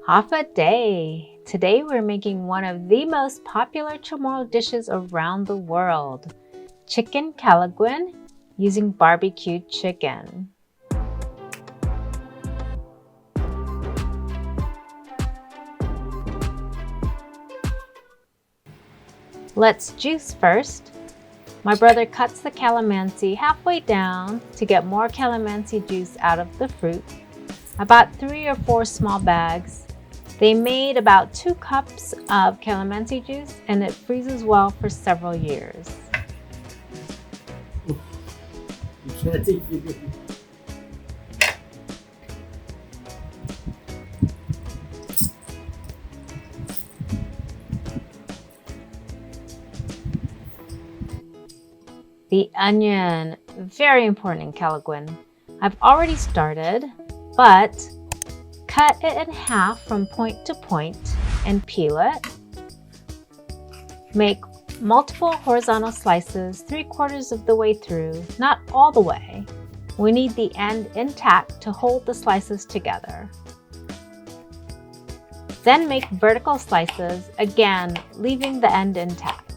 Half a day. Today we're making one of the most popular Chamorro dishes around the world, chicken Kelaguen using barbecued chicken. Let's juice first. My brother cuts the calamansi halfway down to get more calamansi juice out of the fruit. I bought 3 or 4 small bags. They made about 2 cups of calamansi juice and it freezes well for several years. The onion, very important in Kelaguen. I've already started, but cut it in half from point to point and peel it. Make multiple horizontal slices 3/4 of the way through, not all the way. We need the end intact to hold the slices together. Then make vertical slices, again leaving the end intact.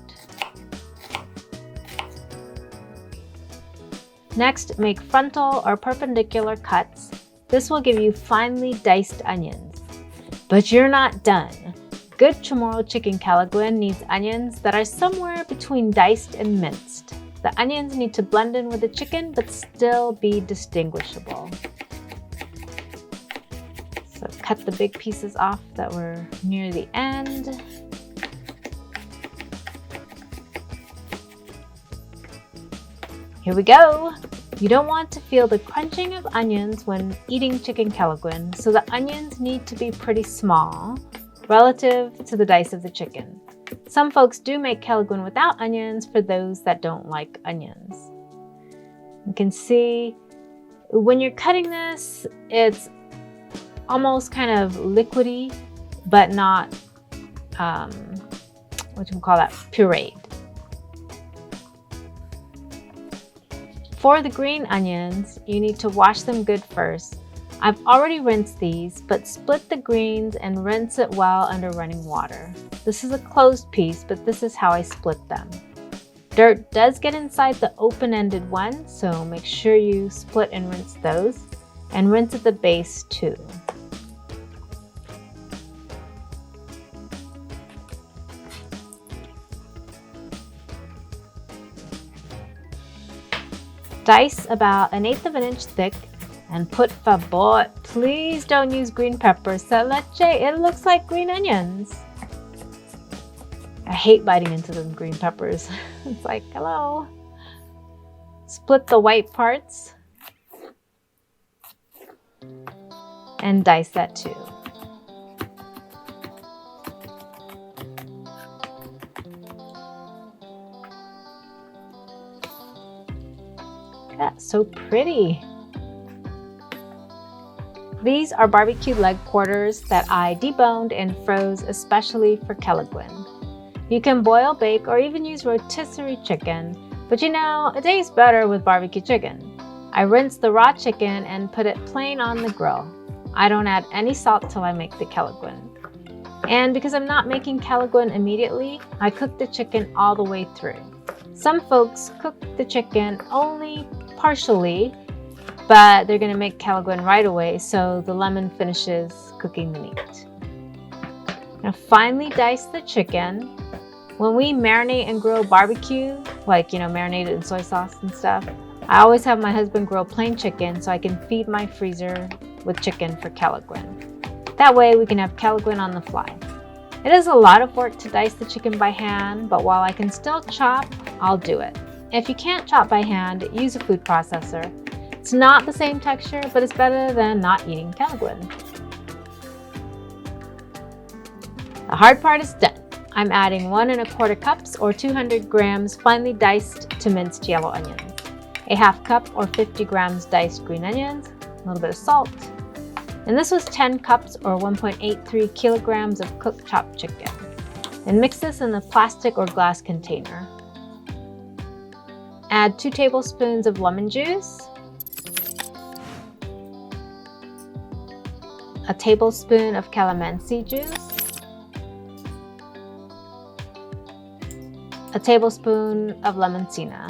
Next, make frontal or perpendicular cuts. This will give you finely diced onions. But you're not done. Good Chamorro chicken Kelaguen needs onions that are somewhere between diced and minced. The onions need to blend in with the chicken but still be distinguishable. So cut the big pieces off that were near the end. Here we go! You don't want to feel the crunching of onions when eating chicken Kelaguen, so the onions need to be pretty small relative to the dice of the chicken. Some folks do make Kelaguen without onions for those that don't like onions. You can see when you're cutting this, it's almost kind of liquidy, but not, what you call that, pureed. For the green onions, you need to wash them good first. I've already rinsed these, but split the greens and rinse it well under running water. This is a closed piece, but this is how I split them. Dirt does get inside the open-ended one, so make sure you split and rinse those, and rinse at the base too. Dice about 1/8 of an inch thick and put favor, please don't use green peppers. Se leche, it looks like green onions. I hate biting into them green peppers. It's like, hello. Split the white parts and dice that too. That's so pretty. These are barbecued leg quarters that I deboned and froze especially for Kelaguen. You can boil, bake, or even use rotisserie chicken, but you know, it tastes better with barbecue chicken. I rinse the raw chicken and put it plain on the grill. I don't add any salt till I make the Kelaguen. And because I'm not making Kelaguen immediately, I cook the chicken all the way through. Some folks cook the chicken only partially, but they're gonna make Kelaguen right away, so the lemon finishes cooking the meat. Now finely dice the chicken. When we marinate and grill barbecue, like, you know, marinated in soy sauce and stuff, I always have my husband grill plain chicken so I can feed my freezer with chicken for Kelaguen. That way we can have Kelaguen on the fly. It is a lot of work to dice the chicken by hand, but while I can still chop, I'll do it. If you can't chop by hand, use a food processor. It's not the same texture, but it's better than not eating Kelaguen. The hard part is done. I'm adding 1 1/4 cups or 200 grams finely diced to minced yellow onions, a 1/2 cup or 50 grams diced green onions, a little bit of salt, and this was 10 cups or 1.83 kilograms of cooked chopped chicken. And mix this in a plastic or glass container. Add 2 tablespoons of lemon juice, a tablespoon of calamansi juice, a tablespoon of lemon tsee-na.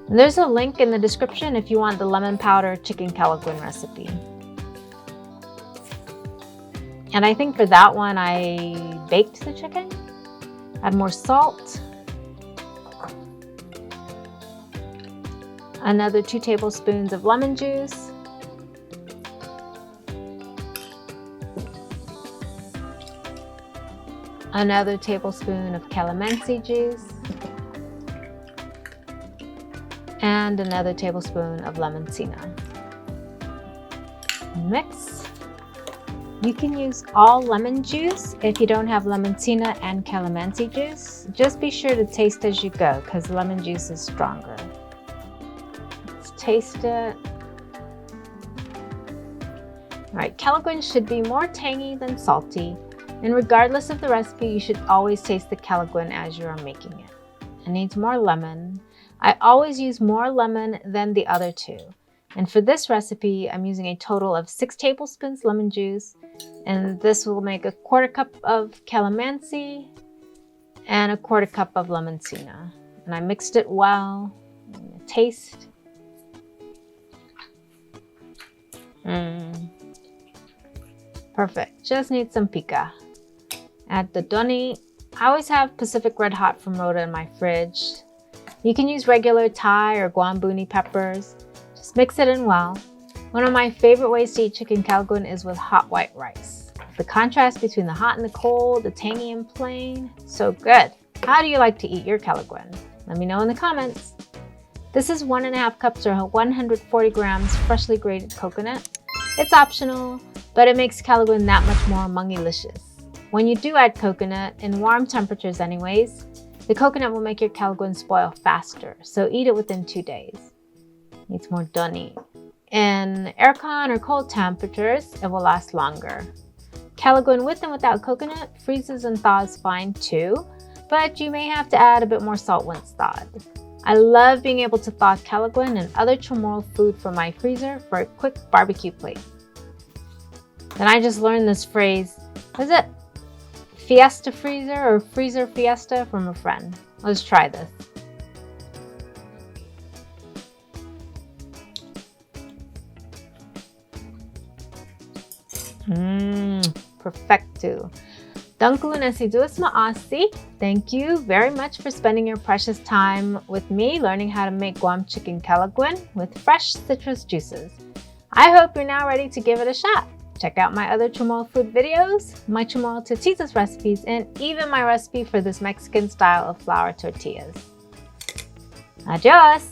There's a link in the description if you want the lemon powder chicken kelaguin recipe. And I think for that one I baked the chicken, add more salt, another 2 tablespoons of lemon juice, another tablespoon of calamansi juice, and another tablespoon of lemon tsee-na. Mix. You can use all lemon juice if you don't have lemon tsee-na and calamansi juice. Just be sure to taste as you go because lemon juice is stronger. Let's taste it. Alright, kelaguin should be more tangy than salty, and regardless of the recipe, you should always taste the kelaguin as you are making it. It needs more lemon. I always use more lemon than the other 2. And for this recipe, I'm using a total of 6 tablespoons lemon juice, and this will make a 1/4 cup of calamansi and a 1/4 cup of lemon tsee-na. And I mixed it well. Taste. Perfect. Just need some pica. Add the Donne. I always have Pacific Red Hot from Rhoda in my fridge. You can use regular Thai or Guam boonie peppers. Just mix it in well. One of my favorite ways to eat chicken kelaguin is with hot white rice. The contrast between the hot and the cold, the tangy and plain, so good. How do you like to eat your kelaguin? Let me know in the comments. This is 1.5 cups or 140 grams freshly grated coconut. It's optional, but it makes kelaguin that much more mungilicious. When you do add coconut, in warm temperatures anyways, the coconut will make your kelaguin spoil faster, so eat it within 2 days. Needs more Donne. In aircon or cold temperatures, it will last longer. Kelaguin with and without coconut freezes and thaws fine too, but you may have to add a bit more salt once thawed. I love being able to thaw kelaguin and other Chamorro food from my freezer for a quick barbecue plate. Then I just learned this phrase, is it Fiesta Freezer or Freezer Fiesta from a friend. Let's try this. Perfecto. Thank you very much for spending your precious time with me learning how to make Guam chicken kelaguin with fresh citrus juices. I hope you're now ready to give it a shot. Check out my other Chamorro food videos, my Chamorro tortillas recipes, and even my recipe for this Mexican style of flour tortillas. Adios!